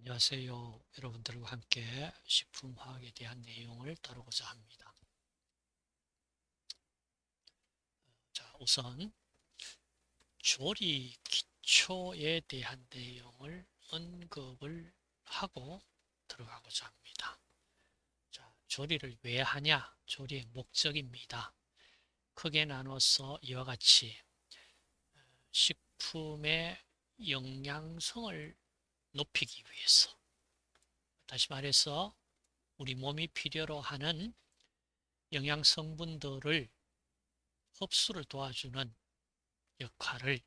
안녕하세요. 여러분들과 함께 식품화학에 대한 내용을 다루고자 합니다. 자, 우선 조리 기초에 대한 내용을 언급을 하고 들어가고자 합니다. 자, 조리를 왜 하냐? 조리의 목적입니다. 크게 나눠서 이와 같이 식품의 영양성을 높이기 위해서, 다시 말해서 우리 몸이 필요로 하는 영양 성분들을 흡수를 도와주는 역할을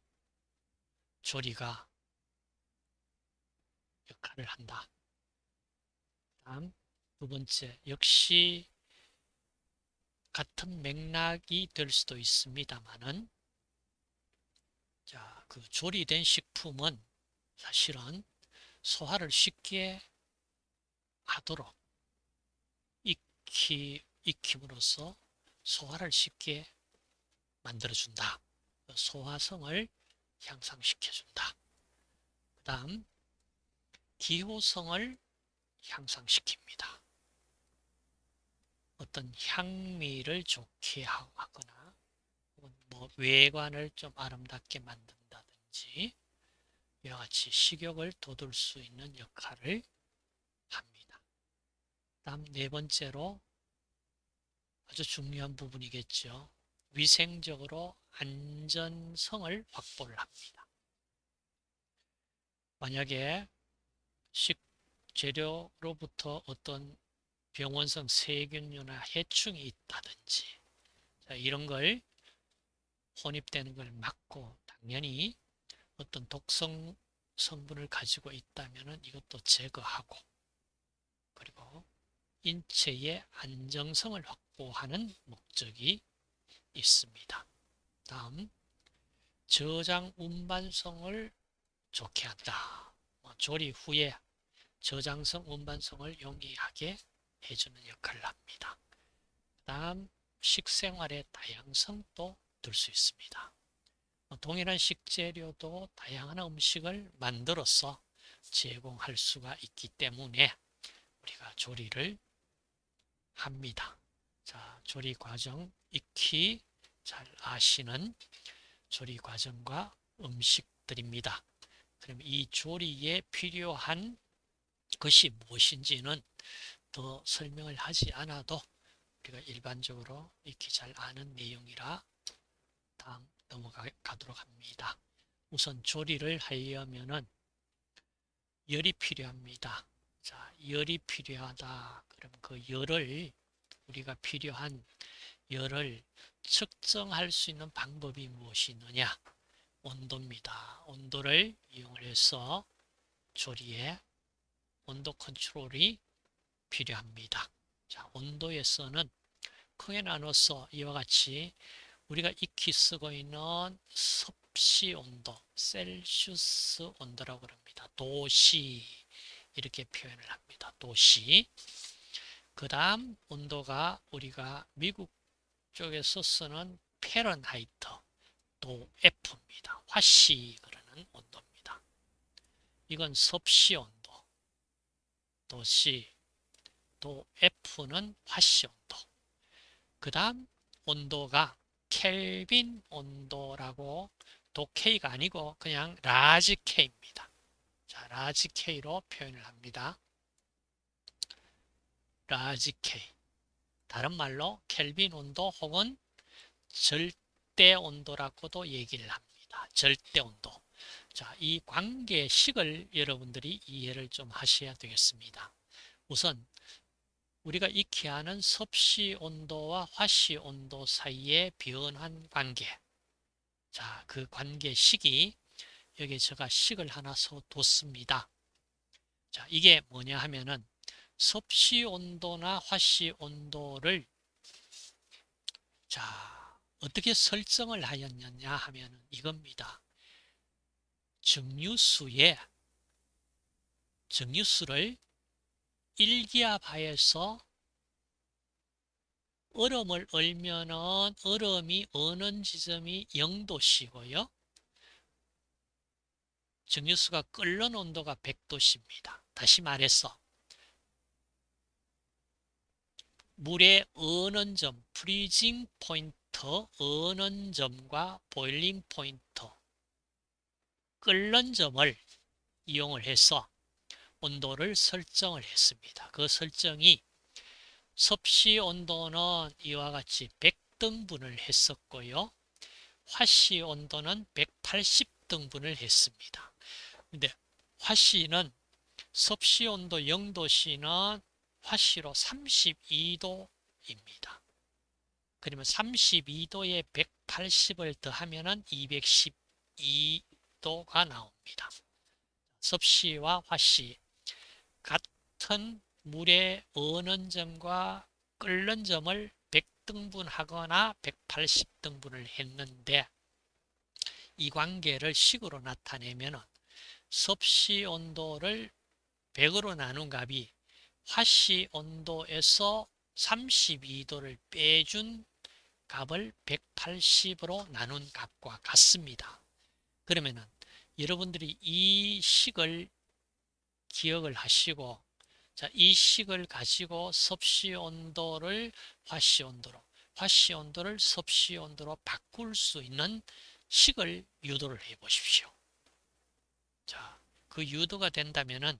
조리가 역할을 한다. 다음 두 번째, 역시 같은 맥락이 될 수도 있습니다만은, 자, 그 조리된 식품은 사실은 소화를 쉽게 하도록 익힘으로써 소화를 쉽게 만들어준다. 소화성을 향상시켜준다. 그 다음 기호성을 향상시킵니다. 어떤 향미를 좋게 하거나 뭐 외관을 좀 아름답게 만든다든지 이와 같이 식욕을 돋울 수 있는 역할을 합니다. 다음 네 번째로 아주 중요한 부분이겠죠. 위생적으로 안전성을 확보를 합니다. 만약에 식재료로부터 어떤 병원성 세균류나 해충이 있다든지, 자, 이런 걸 혼입되는 걸 막고, 당연히 어떤 독성 성분을 가지고 있다면 이것도 제거하고, 그리고 인체의 안정성을 확보하는 목적이 있습니다. 다음, 저장 운반성을 좋게 한다. 조리 후에 저장성 운반성을 용이하게 해주는 역할을 합니다. 다음, 식생활의 다양성도 들 수 있습니다. 동일한 식재료도 다양한 음식을 만들어서 제공할 수가 있기 때문에 우리가 조리를 합니다. 자, 조리 과정 익히 잘 아시는 조리 과정과 음식들입니다. 그럼 이 조리에 필요한 것이 무엇인지는 더 설명을 하지 않아도 우리가 일반적으로 익히 잘 아는 내용이라 다음 넘어가도록 합니다. 우선 조리를 하려면은 열이 필요합니다. 자, 열이 필요하다. 그럼 그 열을 우리가 필요한 열을 측정할 수 있는 방법이 무엇이 있느냐? 온도입니다. 온도를 이용해서 조리에 온도 컨트롤이 필요합니다. 자, 온도에서는 크게 나눠서 이와 같이 우리가 익히 쓰고 있는 섭씨 온도, 셀시우스 온도라고 합니다. 도시 이렇게 표현을 합니다. 도시. 그 다음 온도가 우리가 미국 쪽에서 쓰는 페런하이트, 도 F입니다. 화씨 그러는 온도입니다. 이건 섭씨 온도, 도시, 도 F는 화씨 온도. 그 다음 온도가 켈빈 온도라고, 도 K가 아니고 그냥 라지 K입니다. 자, 라지 K로 표현을 합니다. 라지 K. 다른 말로 켈빈 온도 혹은 절대 온도라고도 얘기를 합니다. 절대 온도. 자, 이 관계식을 여러분들이 이해를 좀 하셔야 되겠습니다. 우선 우리가 익히 아는 섭씨 온도와 화씨 온도 사이의 변환 관계. 자, 그 관계식이 여기에 제가 식을 하나 써뒀습니다. 자, 이게 뭐냐 하면은 섭씨 온도나 화씨 온도를 자, 어떻게 설정을 하였느냐 하면은 이겁니다. 정류수를 1기압하여서 얼음을 얼면은 얼음이 어는 지점이 0도씨고요. 정류수가 끓는 온도가 100도씨입니다. 다시 말해서 물의 어는 점, 프리징 포인트 어는 점과 보일링 포인트 끓는 점을 이용을 해서 온도를 설정을 했습니다. 그 설정이 섭씨 온도는 이와 같이 100등분을 했었고요. 화씨 온도는 180등분을 했습니다. 근데 화씨는 섭씨 온도 0도씨는 화씨로 32도입니다. 그러면 32도에 180을 더하면 212도가 나옵니다. 섭씨와 화씨 같은 물의 어는 점과 끓는 점을 100등분하거나 180등분을 했는데 이 관계를 식으로 나타내면 섭씨 온도를 100으로 나눈 값이 화씨 온도에서 32도를 빼준 값을 180으로 나눈 값과 같습니다. 그러면은 여러분들이 이 식을 기억을 하시고, 자, 이 식을 가지고 섭씨 온도를 화씨 온도로, 화씨 온도를 섭씨 온도로 바꿀 수 있는 식을 유도를 해 보십시오. 자, 그 유도가 된다면은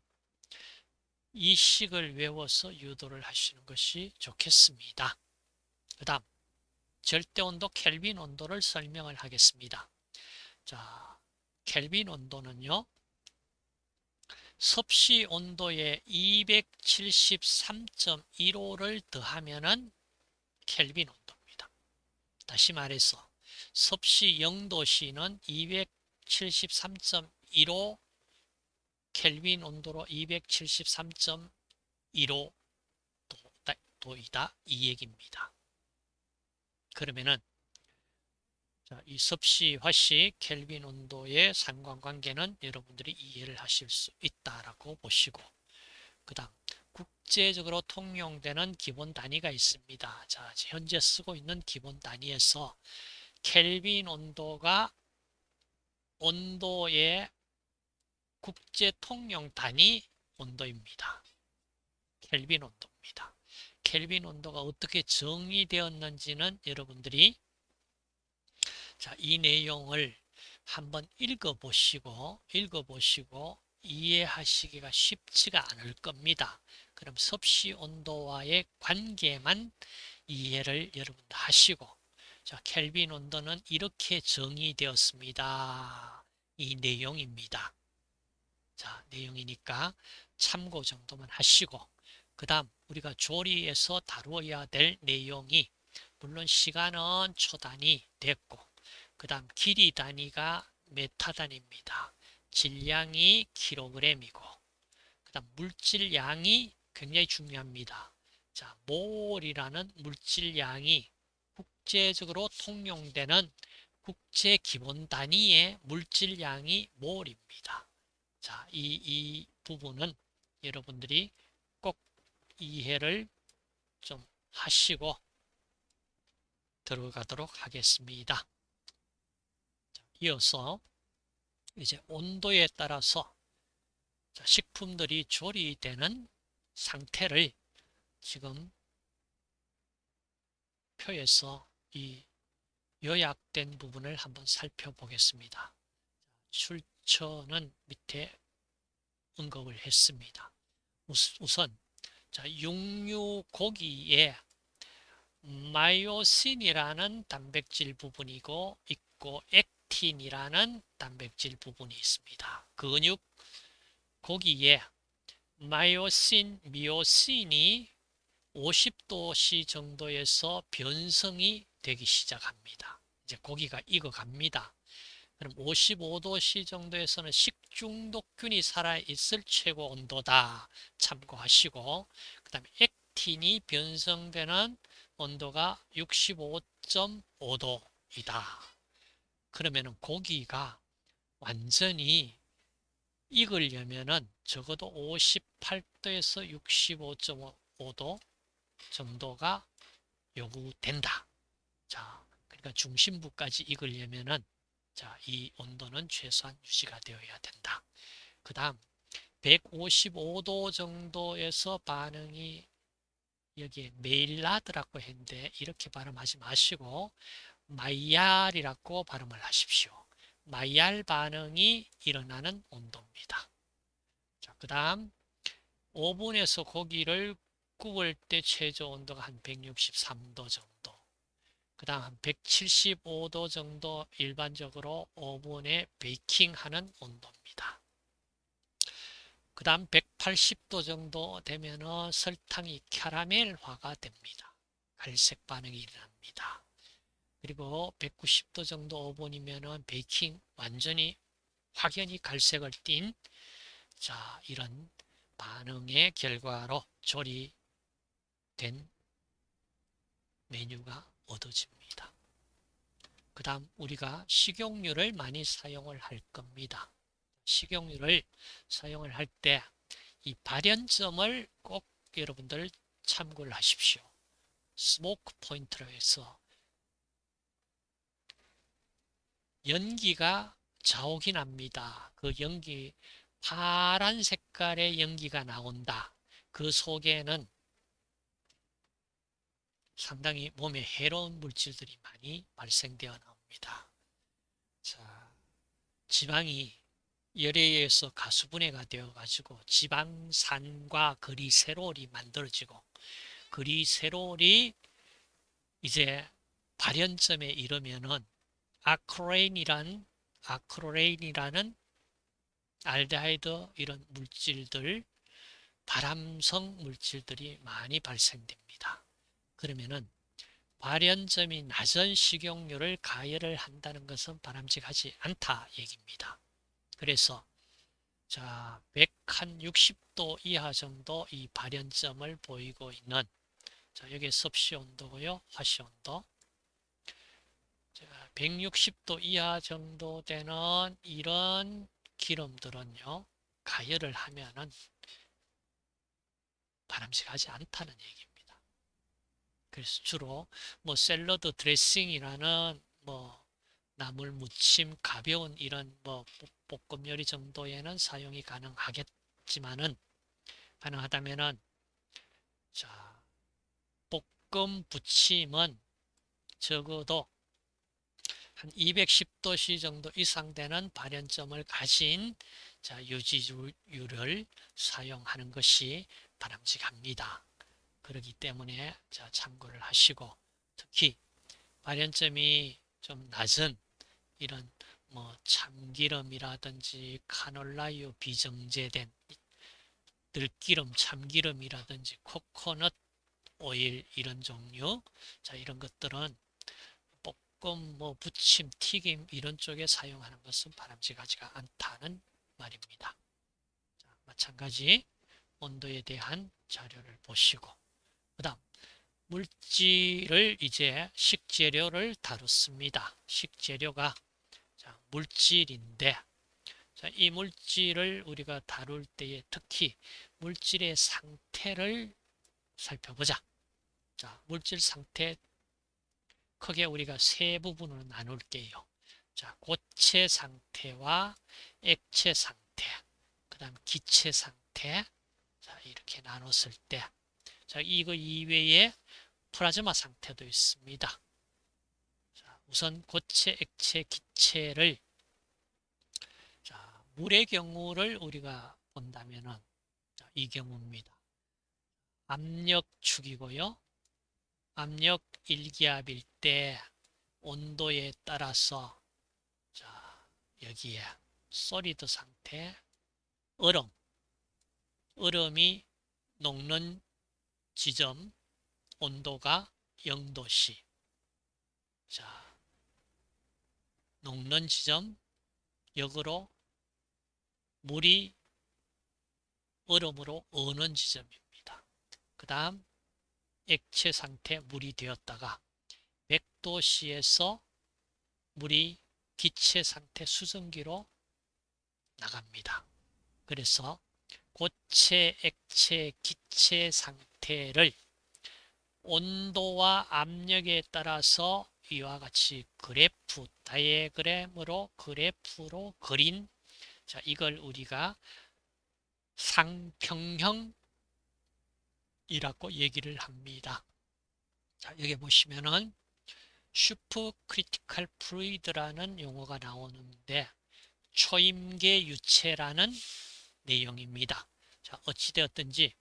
이 식을 외워서 유도를 하시는 것이 좋겠습니다. 그 다음 절대 온도 켈빈 온도를 설명을 하겠습니다. 자, 켈빈 온도는요, 섭씨 온도에 273.15를 더하면은 켈빈 온도입니다. 다시 말해서 섭씨 0도씨는 273.15 켈빈 온도로 273.15도이다 이 얘기입니다. 그러면은 이 섭씨, 화씨, 켈빈 온도의 상관관계는 여러분들이 이해를 하실 수 있다라고 보시고, 그 다음 국제적으로 통용되는 기본 단위가 있습니다. 자, 현재 쓰고 있는 기본 단위에서 켈빈 온도가 온도의 국제 통용 단위 온도입니다. 켈빈 온도입니다. 켈빈 온도가 어떻게 정의되었는지는 여러분들이 이 내용을 한번 읽어보시고 이해하시기가 쉽지가 않을 겁니다. 그럼 섭씨 온도와의 관계만 이해를 여러분들 하시고, 자, 켈빈 온도는 이렇게 정의되었습니다. 이 내용입니다. 자, 내용이니까 참고 정도만 하시고, 그 다음 우리가 조리에서 다루어야 될 내용이, 물론 시간은 초 단위 됐고, 그 다음 길이 단위가 메타 단위입니다. 질량이 킬로그램이고, 그 다음 물질량이 굉장히 중요합니다. 자, 몰이라는 물질량이 국제적으로 통용되는 국제 기본 단위의 물질량이 몰입니다. 자, 이 부분은 여러분들이 꼭 이해를 좀 하시고 들어가도록 하겠습니다. 자, 이어서 이제 온도에 따라서 식품들이 조리되는 상태를 지금 표에서 이 요약된 부분을 한번 살펴보겠습니다. 출처는 밑에 언급을 했습니다. 우선 육류 고기에 마이오신이라는 단백질 부분이 있고 액틴이라는 단백질 부분이 있습니다. 근육 고기에 마이오신, 미오신이 50도씨 정도에서 변성이 되기 시작합니다. 이제 고기가 익어갑니다. 그럼 55도씨 정도에서는 식중독균이 살아있을 최고 온도다 참고하시고, 그 다음에 액틴이 변성되는 온도가 65.5도이다. 그러면은 고기가 완전히 익으려면은 적어도 58도에서 65.5도 정도가 요구된다. 자, 그러니까 중심부까지 익으려면은 이 온도는 최소한 유지가 되어야 된다. 그 다음 155도 정도에서 반응이 여기에 메일라드라고 했는데 이렇게 발음하지 마시고 마이얄이라고 발음을 하십시오. 마이얄 반응이 일어나는 온도입니다. 자, 그 다음 오븐에서 고기를 구울 때 최저 온도가 한 163도 정도. 그 다음 한 175도 정도 일반적으로 오븐에 베이킹하는 온도입니다. 그 다음 180도 정도 되면 설탕이 캐러멜화가 됩니다. 갈색 반응이 일어납니다. 그리고 190도 정도 오븐이면 베이킹 완전히 확연히 갈색을 띤 자, 이런 반응의 결과로 조리된 메뉴가 얻어집니다. 그 다음 우리가 식용유를 많이 사용을 할 겁니다. 식용유를 사용을 할 때 이 발연점을 꼭 여러분들 참고를 하십시오. 스모크 포인트로 해서 연기가 자욱이 납니다. 그 연기, 파란 색깔의 연기가 나온다. 그 속에는 상당히 몸에 해로운 물질들이 많이 발생되어 나옵니다. 자, 지방이 열에 의해서 가수분해가 되어 가지고 지방산과 그리세롤이 만들어지고 그리세롤이 이제 발연점에 이르면은 아크로레인이라는 알데하이드 이런 물질들 발암성 물질들이 많이 발생됩니다. 그러면은 발연점이 낮은 식용유를 가열을 한다는 것은 바람직하지 않다 얘기입니다. 그래서 자, 160도 이하 정도 이 발연점을 보이고 있는 자, 여기 섭씨 온도고요. 화씨 온도. 자, 160도 이하 정도 되는 이런 기름들은요. 가열을 하면은 바람직하지 않다는 얘기입니다. 그래서 주로 뭐 샐러드 드레싱이라는 뭐 나물 무침 가벼운 이런 뭐 볶음 요리 정도에는 사용이 가능하겠지만은 가능하다면은 자, 볶음 부침은 적어도 한 210도씨 정도 이상 되는 발연점을 가진 자, 유지유를 사용하는 것이 바람직합니다. 그렇기 때문에 자, 참고를 하시고 특히 발연점이 좀 낮은 이런 뭐 참기름이라든지 카놀라유 비정제된 들기름, 참기름이라든지 코코넛 오일 이런 종류 자, 이런 것들은 볶음, 뭐 부침, 튀김 이런 쪽에 사용하는 것은 바람직하지가 않다는 말입니다. 자, 마찬가지 온도에 대한 자료를 보시고 그 다음 물질을 이제 식재료를 다뤘습니다. 식재료가 자, 물질인데 자, 이 물질을 우리가 다룰 때에 특히 물질의 상태를 살펴보자. 자, 물질 상태 크게 우리가 세 부분으로 나눌게요. 자, 고체 상태와 액체 상태, 그 다음 기체 상태. 자, 이렇게 나눴을 때, 자, 이거 이외에 플라즈마 상태도 있습니다. 자, 우선 고체, 액체, 기체를 자, 물의 경우를 우리가 본다면은 자, 이 경우입니다. 압력축이고요. 압력 1기압일 때 온도에 따라서 자, 여기에 소리드 상태, 얼음이 녹는 지점 온도가 0도씨. 자, 녹는 지점 역으로 물이 얼음으로 어는 지점입니다. 그 다음 액체 상태 물이 되었다가 100도씨에서 물이 기체 상태 수증기로 나갑니다. 그래서 고체, 액체, 기체 상태를 온도와 압력에 따라서 이와 같이 그래프, 다이어그램으로 그래프로 그린 자, 이걸 우리가 상평형이라고 얘기를 합니다. 자, 여기 보시면은 슈퍼크리티컬 플루이드라는 용어가 나오는데 초임계 유체라는 내용입니다. 자, 어찌되었든지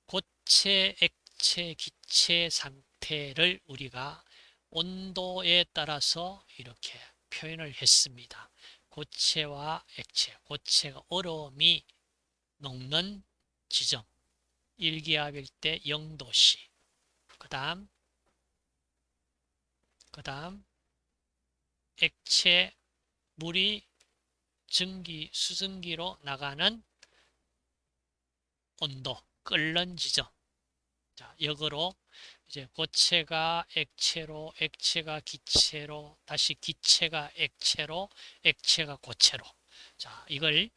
고체, 액체, 기체 상태를 우리가 온도에 따라서 이렇게 표현을 했습니다. 고체와 액체, 고체가 얼음이 녹는 지점, 일기압일 때 0도씨, 그 다음 액체, 물이 수증기로 나가는 온도, 끓는 지점. 자, 역으로 이제 고체가 액체로, 액체가 기체로, 다시 기체가 액체로, 액체가 고체로. 자, 이걸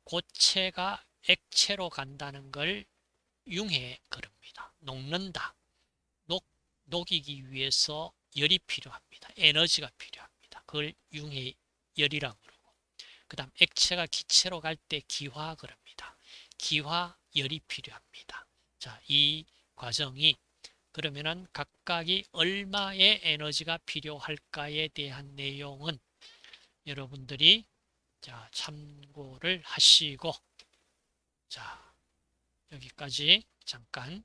고체가 액체로 간다는 걸 융해 그럽니다. 녹는다. 녹이기 위해서 열이 필요합니다. 에너지가 필요합니다. 그걸 융해열이라고 그러고. 그 다음 액체가 기체로 갈 때 기화 그럽니다. 기화열이 필요합니다. 자, 이 과정이 그러면은 각각이 얼마의 에너지가 필요할까에 대한 내용은 여러분들이 자, 참고를 하시고 자, 여기까지 잠깐